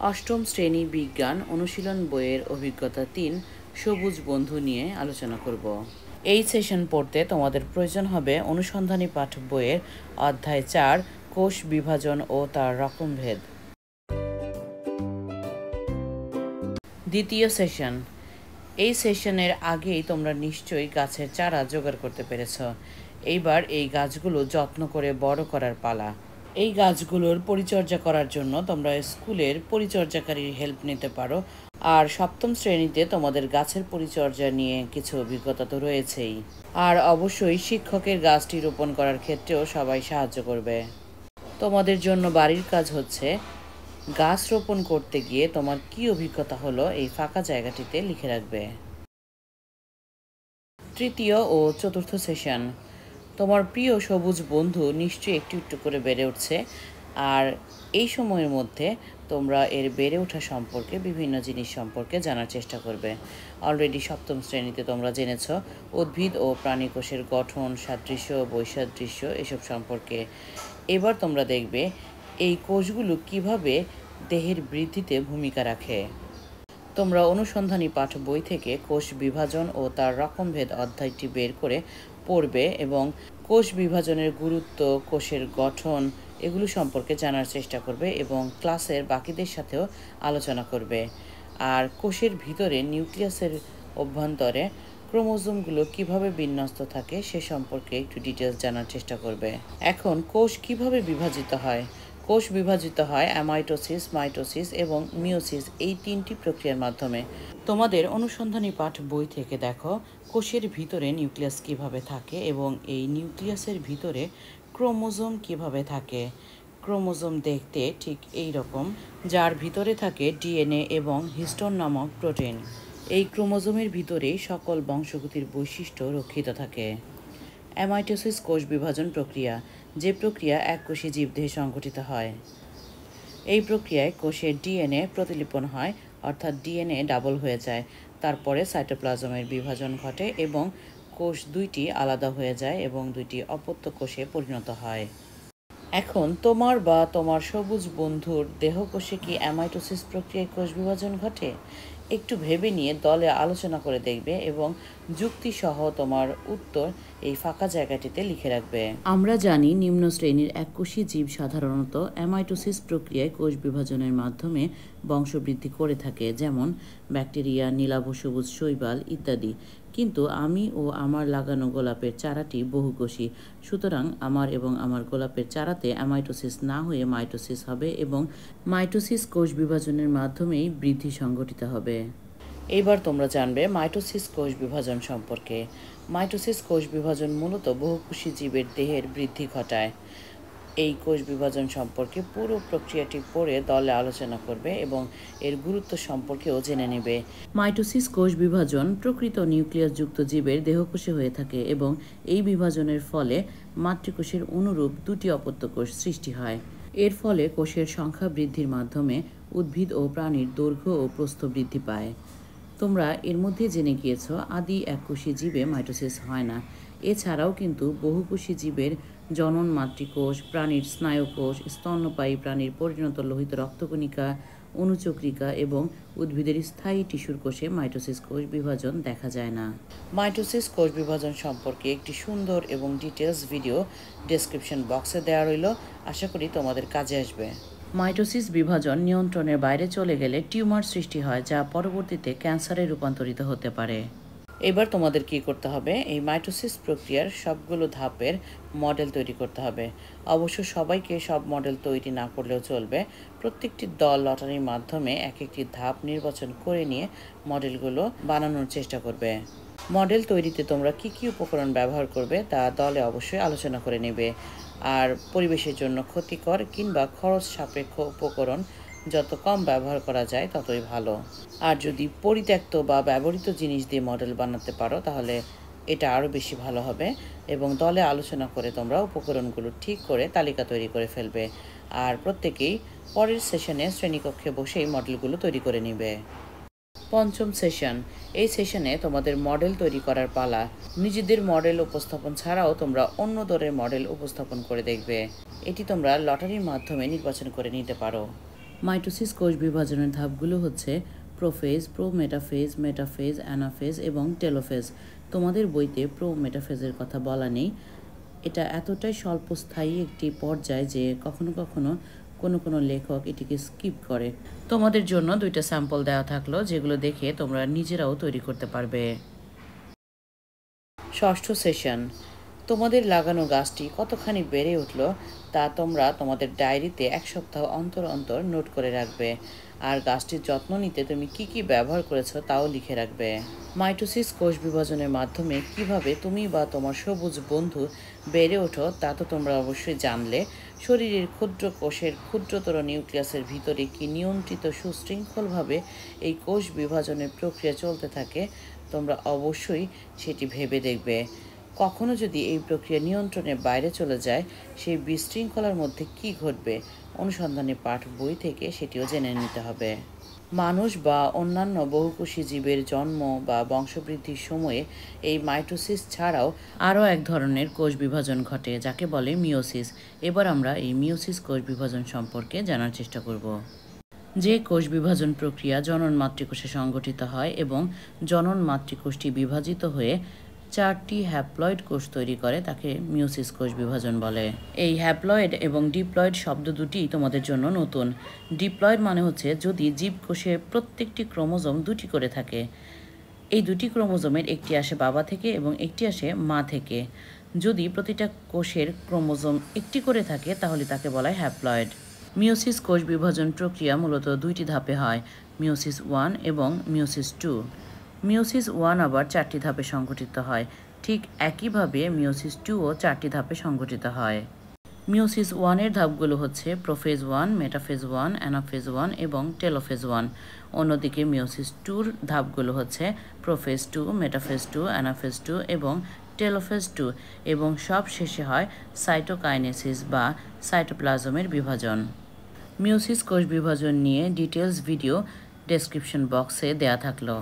অষ্টম শ্রেণী বিজ্ঞান অনুশীলন বইয়ের অভিজ্ঞতা ৩ সবুজ বন্ধু নিয়ে আলোচনা করব। এই সেশন পড়তে তোমাদের প্রয়োজন হবে অনুসন্ধানী পাঠ বইয়ের অধ্যায় ৪ কোষ বিভাজন ও তার রকমভেদ। দ্বিতীয় সেশন। এই সেশনের আগেই তোমরা নিশ্চয়ই গাছের চারা জোগাড় করতে পেরেছ। এইবার এই গাছগুলো যত্ন করে বড় করার পালা। এই গাছগুলোর পরিচর্যা করার জন্য তোমরা স্কুলের পরিচর্যাকারীর হেল্প নিতে পারো। আর সপ্তম শ্রেণীতে তোমাদের গাছের পরিচর্যা নিয়ে কিছু অভিজ্ঞতা তো রয়েছেই। আর অবশ্যই শিক্ষকের গাছটি রোপণ করার ক্ষেত্রেও সবাই সাহায্য করবে। তোমাদের জন্য বাড়ির কাজ হচ্ছে গাছ রোপণ করতে গিয়ে তোমার কি অভিজ্ঞতা হলো এই ফাঁকা জায়গাটিতে লিখে রাখবে। তৃতীয় ও চতুর্থ সেশন। তোমার প্রিয় সবুজ বন্ধু নিশ্চয়ই একটু একটু করে বেড়ে উঠছে, আর এই সময়ের মধ্যে তোমরা এর বেড়ে ওঠা সম্পর্কে বিভিন্ন জিনিস সম্পর্কে জানার চেষ্টা করবে। অলরেডি সপ্তম শ্রেণীতে তোমরা জেনেছ উদ্ভিদ ও প্রাণী কোষের গঠন, সাদৃশ্য, বৈসাদৃশ্য এসব সম্পর্কে। এবার তোমরা দেখবে এই কোষগুলো কিভাবে দেহের বৃদ্ধিতে ভূমিকা রাখে। তোমরা অনুসন্ধানী পাঠ বই থেকে কোষ বিভাজন ও তার রকমভেদ অধ্যায়টি বের করে পড়বে এবং কোষ বিভাজনের গুরুত্ব, কোষের গঠন এগুলো সম্পর্কে জানার চেষ্টা করবে এবং ক্লাসের বাকিদের সাথেও আলোচনা করবে। আর কোষের ভিতরে নিউক্লিয়াসের অভ্যন্তরে ক্রোমোজোমগুলো কিভাবে বিন্যস্ত থাকে সে সম্পর্কে একটু ডিটেলস জানার চেষ্টা করবে। এখন কোষ কিভাবে বিভাজিত হয়। কোষ বিভাজিত হয় অ্যামাইটোসিস, মাইটোসিস এবং মিওসিস এই তিনটি প্রক্রিয়ার মাধ্যমে। তোমাদের অনুসন্ধানী পাঠ বই থেকে দেখো কোষের ভিতরে নিউক্লিয়াস কিভাবে থাকে এবং এই নিউক্লিয়াসের ভিতরে ক্রোমোজোম কিভাবে থাকে। ক্রোমোজোম দেখতে ঠিক এই রকম, যার ভিতরে থাকে ডিএনএ এবং হিস্টোন নামক প্রোটিন। এই ক্রোমোজোমের ভিতরেই সকল বংশগতির বৈশিষ্ট্য রক্ষিত থাকে। অ্যামাইটোসিস কোষ বিভাজন প্রক্রিয়া, যে প্রক্রিয়া এককোষী জীবদেহে সংঘটিত হয়। এই প্রক্রিয়ায় কোষের ডিএনএ প্রতিলিপন হয়, অর্থাৎ ডিএনএ ডাবল হয়ে যায়। তারপরে সাইটোপ্লাজমের বিভাজন ঘটে এবং কোষ দুইটি আলাদা হয়ে যায় এবং দুইটি অপত্য কোষে পরিণত হয়। এখন তোমার বা তোমার সবুজ বন্ধুর দেহকোষে কি অ্যামাইটোসিস প্রক্রিয়ায় কোষ বিভাজন ঘটে? একটু ভেবে নিয়ে দলে আলোচনা করে দেখবে এবং যুক্তিসহ তোমার উত্তর এই ফাঁকা জায়গাটিতে লিখে রাখবে। আমরা জানি নিম্ন শ্রেণীর এককোষী জীব সাধারণত অ্যামাইটোসিস প্রক্রিয়ায় কোষ বিভাজনের মাধ্যমে বংশবৃদ্ধি করে থাকে, যেমন ব্যাকটেরিয়া, নীলাভ সবুজ শৈবাল ইত্যাদি। কিন্তু আমি ও আমার লাগানো গোলাপের চারাটি বহুকোষী, সুতরাং আমার এবং আমার গোলাপের চারাতে অ্যামাইটোসিস না হয়ে মাইটোসিস হবে এবং মাইটোসিস কোষ বিভাজনের মাধ্যমেই বৃদ্ধি সংঘটিত হবে। এইবার তোমরা জানবে মাইটোসিস কোষ বিভাজন সম্পর্কে। মাইটোসিস কোষ বিভাজন মূলত বহুকোষী জীবের দেহের বৃদ্ধি ঘটায়। এই কোষ বিভাজন সম্পর্কে পুরো প্রক্রিয়াটি পড়ে দলে আলোচনা করবে এবং এর গুরুত্ব সম্পর্কেও জেনে নেবে। মাইটোসিস কোষ বিভাজন প্রকৃত নিউক্লিয়াসযুক্ত জীবের দেহকোষে হয়ে থাকে এবং এই বিভাজনের ফলে মাতৃকোষের অনুরূপ দুটি অপত্য কোষ সৃষ্টি হয়। এর ফলে কোষের সংখ্যা বৃদ্ধির মাধ্যমে উদ্ভিদ ও প্রাণীর দৈর্ঘ্য ও প্রস্থ বৃদ্ধি পায়। তোমরা এর মধ্যে জেনে গিয়েছ আদি এককোষী জীবে মাইটোসিস হয় না। এছাড়াও কিন্তু বহুকোষী জীবের জনন মাতৃকোষ, প্রাণীর স্নায়ুকোষ, স্তন্যপায়ী প্রাণীর পরিণত লোহিত রক্তকণিকা, অনুচক্রিকা এবং উদ্ভিদের স্থায়ী টিস্যুর কোষে মাইটোসিস কোষ বিভাজন দেখা যায় না। মাইটোসিস কোষ বিভাজন সম্পর্কে একটি সুন্দর এবং ডিটেলস ভিডিও ডেসক্রিপশন বক্সে দেওয়া রইল, আশা করি তোমাদের কাজে আসবে। মাইটোসিস বিভাজন নিয়ন্ত্রণের বাইরে চলে গেলে টিউমার সৃষ্টি হয়, যা পরবর্তীতে ক্যান্সারে রূপান্তরিত হতে পারে। এবার তোমাদের কি করতে হবে, এই মাইটোসিস প্রক্রিয়ার সবগুলো ধাপের মডেল তৈরি করতে হবে। অবশ্য সবাইকে সব মডেল তৈরি না করলেও চলবে। প্রত্যেকটি দল লটারির মাধ্যমে এক একটি ধাপ নির্বাচন করে নিয়ে মডেলগুলো বানানোর চেষ্টা করবে। মডেল তৈরিতে তোমরা কি কি উপকরণ ব্যবহার করবে তা দলে অবশ্যই আলোচনা করে নেবে। আর পরিবেশের জন্য ক্ষতিকর কিংবা খরচ সাপেক্ষ উপকরণ যত কম ব্যবহার করা যায় ততই ভালো। আর যদি পরিত্যক্ত বা ব্যবহৃত জিনিস দিয়ে মডেল বানাতে পারো তাহলে এটা আরও বেশি ভালো হবে এবং দলে আলোচনা করে তোমরা উপকরণগুলো ঠিক করে তালিকা তৈরি করে ফেলবে। আর প্রত্যেকেই পরের সেশনে শ্রেণীকক্ষে বসেই মডেলগুলো তৈরি করে নেবে। পঞ্চম সেশন। এই সেশনে তোমাদের মডেল তৈরি করার পালা। নিজেদের মডেল উপস্থাপন ছাড়াও তোমরা অন্য দলের মডেল উপস্থাপন করে দেখবে। এটি তোমরা লটারির মাধ্যমে নির্বাচন করে নিতে পারো। মাইটোসিস কোষ বিভাজনের ধাপগুলো হচ্ছে প্রোফেজ, প্রোমেটাফেজ, মেটাফেজ, অ্যানাফেজ এবং টেলোফেজ। তোমাদের বইতে প্রোমেটাফেজের কথা বলা নেই। এটা এতটাই স্বল্পস্থায়ী একটি পর্যায় যে কখনো কখনো কোনো লেখক এটিকে স্কিপ করে। তোমাদের জন্য 2টা স্যাম্পল দেওয়া থাকলো, যেগুলো দেখে তোমরা নিজেরাও তৈরি করতে পারবে। ষষ্ঠ সেশন। তোমাদের লাগানো গাছটি কতখানি বেড়ে উঠলো তা তোমরা তোমাদের ডায়েরিতে 1 সপ্তাহ অন্তর অন্তর নোট করে রাখবে। আর গাছটির যত্ন নিতে তুমি কি কি ব্যবহার করেছো তাও লিখে রাখবে। মাইটোসিস কোষ বিভাজনের মাধ্যমে কিভাবে তুমি বা তোমার সবুজ বন্ধু বেড়ে ওঠো তা তো তোমরা অবশ্যই জানলে। শরীরের ক্ষুদ্র কোষের ক্ষুদ্রতর নিউক্লিয়াসের ভিতরে কি নিয়ন্ত্রিত সুশৃঙ্খলভাবে এই কোষ বিভাজনের প্রক্রিয়া চলতে থাকে, তোমরা অবশ্যই সেটি ভেবে দেখবে। কখনো যদি এই প্রক্রিয়া নিয়ন্ত্রণের বাইরে চলে যায়, সেই বিশৃঙ্খলার মধ্যে কি ঘটবে, অনুসন্ধানী পাঠ বই থেকে সেটিও জেনে নিতে হবে। মানুষ বা অন্যান্য বহুকোষী জীবের জন্ম বা বংশবৃদ্ধির সময়ে এই মাইটোসিস ছাড়াও আরও এক ধরনের কোষ বিভাজন ঘটে, যাকে বলে মিওসিস। এবার আমরা এই মিওসিস কোষ বিভাজন সম্পর্কে জানার চেষ্টা করব। যে কোষ বিভাজন প্রক্রিয়া জনন মাতৃকোষে সংঘটিত হয় এবং জনন মাতৃকোষটি বিভাজিত হয়ে 4টি হ্যাপ্লয়েড কোষ তৈরি করে তাকে মিওসিস কোষ বিভাজন বলে। এই হ্যাপ্লয়েড এবং ডিপ্লয়েড শব্দ দুটি তোমাদের জন্য নতুন। ডিপ্লয়েড মানে হচ্ছে যদি জীবকোষে প্রত্যেকটি ক্রোমোজোম 2টি করে থাকে। এই 2টি ক্রোমোজোমের একটি আসে বাবা থেকে এবং একটি আসে মা থেকে। যদি প্রতিটা কোষের ক্রোমোজোম 1টি করে থাকে তাহলে তাকে বলা হয় হ্যাপ্লয়েড। মিওসিস কোষ বিভাজন প্রক্রিয়া মূলত 2টি ধাপে হয়, মিওসিস 1 এবং মিওসিস 2। মিওসিস 1 আবার 4টি ধাপে সংঘটিত হয়। ঠিক একইভাবে মিওসিস 2ও 4টি ধাপে সংঘটিত হয়। মিওসিস 1-এর ধাপগুলো হচ্ছে প্রোফেজ 1, মেটাফেজ 1, অ্যানাফেজ 1 এবং টেলোফেজ 1। অন্যদিকে মিওসিস 2-র ধাপগুলো হচ্ছে প্রোফেজ 2, মেটাফেজ 2, অ্যানাফেজ 2 এবং টেলোফেজ 2 এবং সব শেষে হয় সাইটোকাইনেসিস বা সাইটোপ্লাজমের বিভাজন। মিওসিস কোষ বিভাজন নিয়ে ডিটেলস ভিডিও ডেসক্রিপশন বক্সে দেয়া থাকলো।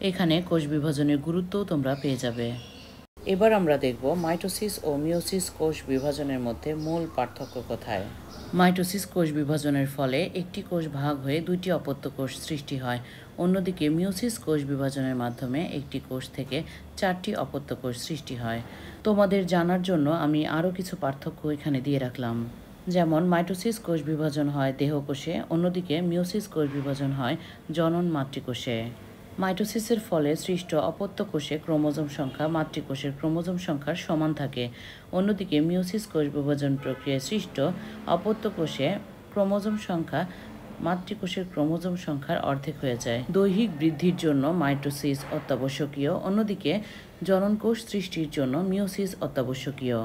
এখানে কোষ বিভাজনের গুরুত্বও তোমরা পেয়ে যাবে। এবার আমরা দেখব মাইটোসিস ও মিওসিস কোষ বিভাজনের মধ্যে মূল পার্থক্য কোথায়। মাইটোসিস কোষ বিভাজনের ফলে একটি কোষ ভাগ হয়ে 2টি অপত্য কোষ সৃষ্টি হয়। অন্যদিকে মিওসিস কোষ বিভাজনের মাধ্যমে একটি কোষ থেকে 4টি অপত্য কোষ সৃষ্টি হয়। তোমাদের জানার জন্য আমি আরও কিছু পার্থক্য এখানে দিয়ে রাখলাম। যেমন মাইটোসিস কোষ বিভাজন হয় দেহকোষে, অন্যদিকে মিওসিস কোষ বিভাজন হয় জনন মাতৃকোষে। মাইটোসিসের ফলে সৃষ্ট অপত্য কোষে ক্রোমোজোম সংখ্যা মাতৃকোষের ক্রোমোজোম সংখ্যার সমান থাকে। অন্যদিকে মিওসিস কোষ বিভাজন প্রক্রিয়ায় সৃষ্ট অপত্য কোষে ক্রোমোজোম সংখ্যা মাতৃকোষের ক্রোমোজোম সংখ্যার অর্ধেক হয়ে যায়। দৈহিক বৃদ্ধির জন্য মাইটোসিস অত্যাবশ্যকীয়, অন্যদিকে জনন কোষ সৃষ্টির জন্য মিওসিস অত্যাবশ্যকীয়।